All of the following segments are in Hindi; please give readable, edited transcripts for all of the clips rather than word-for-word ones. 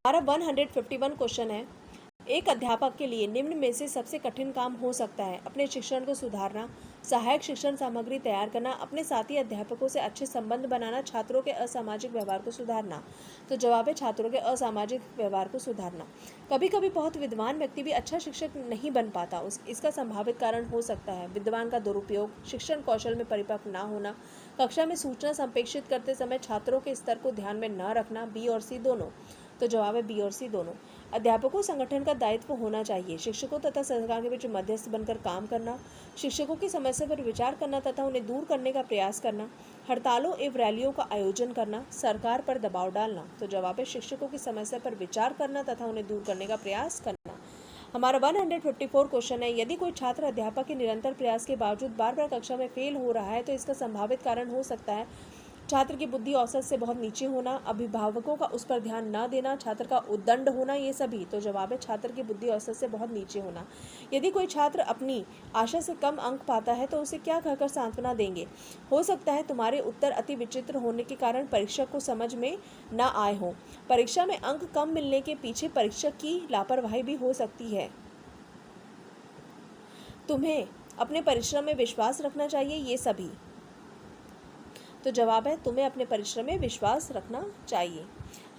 हमारा 151 क्वेश्चन है, एक अध्यापक के लिए निम्न में से सबसे कठिन काम हो सकता है अपने शिक्षण को सुधारना, सहायक शिक्षण सामग्री तैयार करना, अपने साथी अध्यापकों से अच्छे संबंध बनाना, छात्रों के असामाजिक व्यवहार को सुधारना। तो जवाब है छात्रों के असामाजिक व्यवहार को सुधारना। कभी कभी बहुत विद्वान व्यक्ति भी अच्छा शिक्षक नहीं बन पाता। इसका संभावित कारण हो सकता है विद्वान का दुरुपयोग, शिक्षण कौशल में परिपक्व ना होना, कक्षा में सूचना संप्रेषित करते समय छात्रों के स्तर को ध्यान में न रखना, बी और सी दोनों। तो जवाब है बी और सी दोनों। अध्यापकों संगठन का दायित्व होना चाहिए शिक्षकों तथा सरकार के बीच मध्यस्थ बनकर काम करना, शिक्षकों की समस्या पर विचार करना तथा उन्हें दूर करने का प्रयास करना, हड़तालों एवं रैलियों का आयोजन करना, सरकार पर दबाव डालना। तो जवाब है शिक्षकों की समस्या पर विचार करना तथा उन्हें दूर करने का प्रयास करना। हमारा 154 क्वेश्चन है, यदि कोई छात्र अध्यापक के निरंतर प्रयास के बावजूद बार बार कक्षा में फेल हो रहा है तो इसका संभावित कारण हो सकता है छात्र की बुद्धि औसत से बहुत नीचे होना, अभिभावकों का उस पर ध्यान न देना, छात्र का उद्दंड होना, ये सभी। तो जवाब है छात्र की बुद्धि औसत से बहुत नीचे होना। यदि कोई छात्र अपनी आशा से कम अंक पाता है तो उसे क्या कहकर सांत्वना देंगे? हो सकता है तुम्हारे उत्तर अति विचित्र होने के कारण परीक्षक को समझ में न आए हों। परीक्षा में अंक कम मिलने के पीछे परीक्षक की लापरवाही भी हो सकती है। तुम्हें अपने परिश्रम में विश्वास रखना चाहिए, ये सभी। तो जवाब है तुम्हें अपने परिश्रम में विश्वास रखना चाहिए।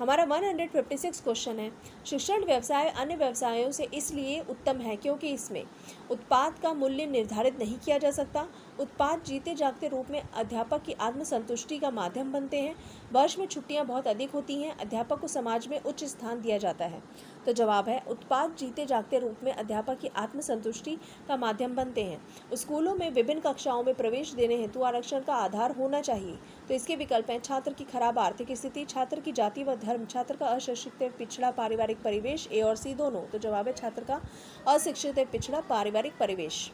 हमारा 156 क्वेश्चन है, शिक्षण व्यवसाय अन्य व्यवसायों से इसलिए उत्तम है क्योंकि इसमें उत्पाद का मूल्य निर्धारित नहीं किया जा सकता, उत्पाद जीते जागते रूप में अध्यापक की आत्मसंतुष्टि का माध्यम बनते हैं, वर्ष में छुट्टियां बहुत अधिक होती हैं, अध्यापक को समाज में उच्च स्थान दिया जाता है। तो जवाब है उत्पाद जीते जागते रूप में अध्यापक की आत्मसंतुष्टि का माध्यम बनते हैं। स्कूलों में विभिन्न कक्षाओं में प्रवेश देने हेतु आरक्षण का आधार होना चाहिए। तो इसके विकल्प हैं छात्र की खराब आर्थिक स्थिति, छात्र की जाति व धर्म, छात्र का अशिक्षित पिछड़ा पारिवारिक परिवेश, ए और सी दोनों। तो जवाब है छात्र का अशिक्षित पिछड़ा पारिवारिक परिवेश।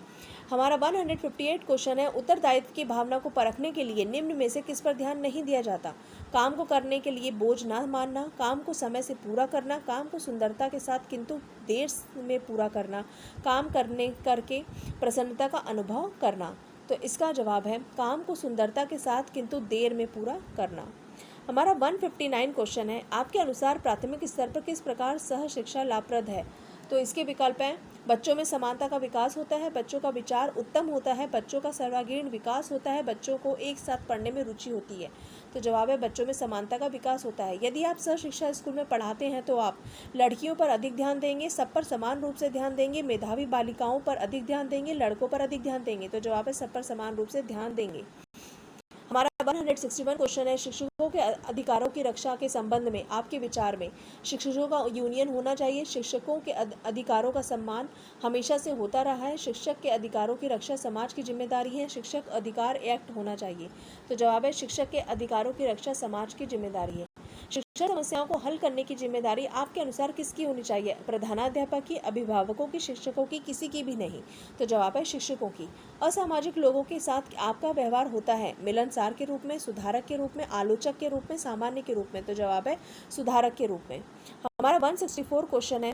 हमारा 158 क्वेश्चन है, उत्तरदायित्व की भावना को परखने के लिए निम्न में से किस पर ध्यान नहीं दिया जाता? काम को करने के लिए बोझ ना मानना, काम को समय से पूरा करना, काम को सुंदरता के साथ किंतु देर में पूरा करना, काम करके प्रसन्नता का अनुभव करना। तो इसका जवाब है काम को सुंदरता के साथ किंतु देर में पूरा करना। हमारा 159 क्वेश्चन है, आपके अनुसार प्राथमिक स्तर पर किस प्रकार सह शिक्षा लाभप्रद है? तो इसके विकल्प हैं बच्चों में समानता का विकास होता है, बच्चों का विचार उत्तम होता है, बच्चों का सर्वांगीण विकास होता है, बच्चों को एक साथ पढ़ने में रुचि होती है। तो जवाब है बच्चों में समानता का विकास होता है। यदि आप सह शिक्षा स्कूल में पढ़ाते हैं तो आप लड़कियों पर अधिक ध्यान देंगे, सब पर समान रूप से ध्यान देंगे, मेधावी बालिकाओं पर अधिक ध्यान देंगे, लड़कों पर अधिक ध्यान देंगे। तो जवाब है सब पर समान रूप से ध्यान देंगे। हमारा 161 क्वेश्चन है, शिक्षकों के अधिकारों की रक्षा के संबंध में आपके विचार में शिक्षकों का यूनियन होना चाहिए, शिक्षकों के अधिकारों का सम्मान हमेशा से होता रहा है, शिक्षक के अधिकारों की रक्षा समाज की जिम्मेदारी है, शिक्षक अधिकार एक्ट होना चाहिए। तो जवाब है शिक्षक के अधिकारों की रक्षा समाज की जिम्मेदारी है। शिक्षण समस्याओं को हल करने की जिम्मेदारी आपके अनुसार किसकी होनी चाहिए? प्रधानाध्यापक की, अभिभावकों की, शिक्षकों की, किसी की भी नहीं। तो जवाब है शिक्षकों की। असामाजिक लोगों के साथ आपका व्यवहार होता है मिलनसार के रूप में, सुधारक के रूप में, आलोचक के रूप में, सामान्य के रूप में। तो जवाब है सुधारक के रूप में। हमारा 164 क्वेश्चन है,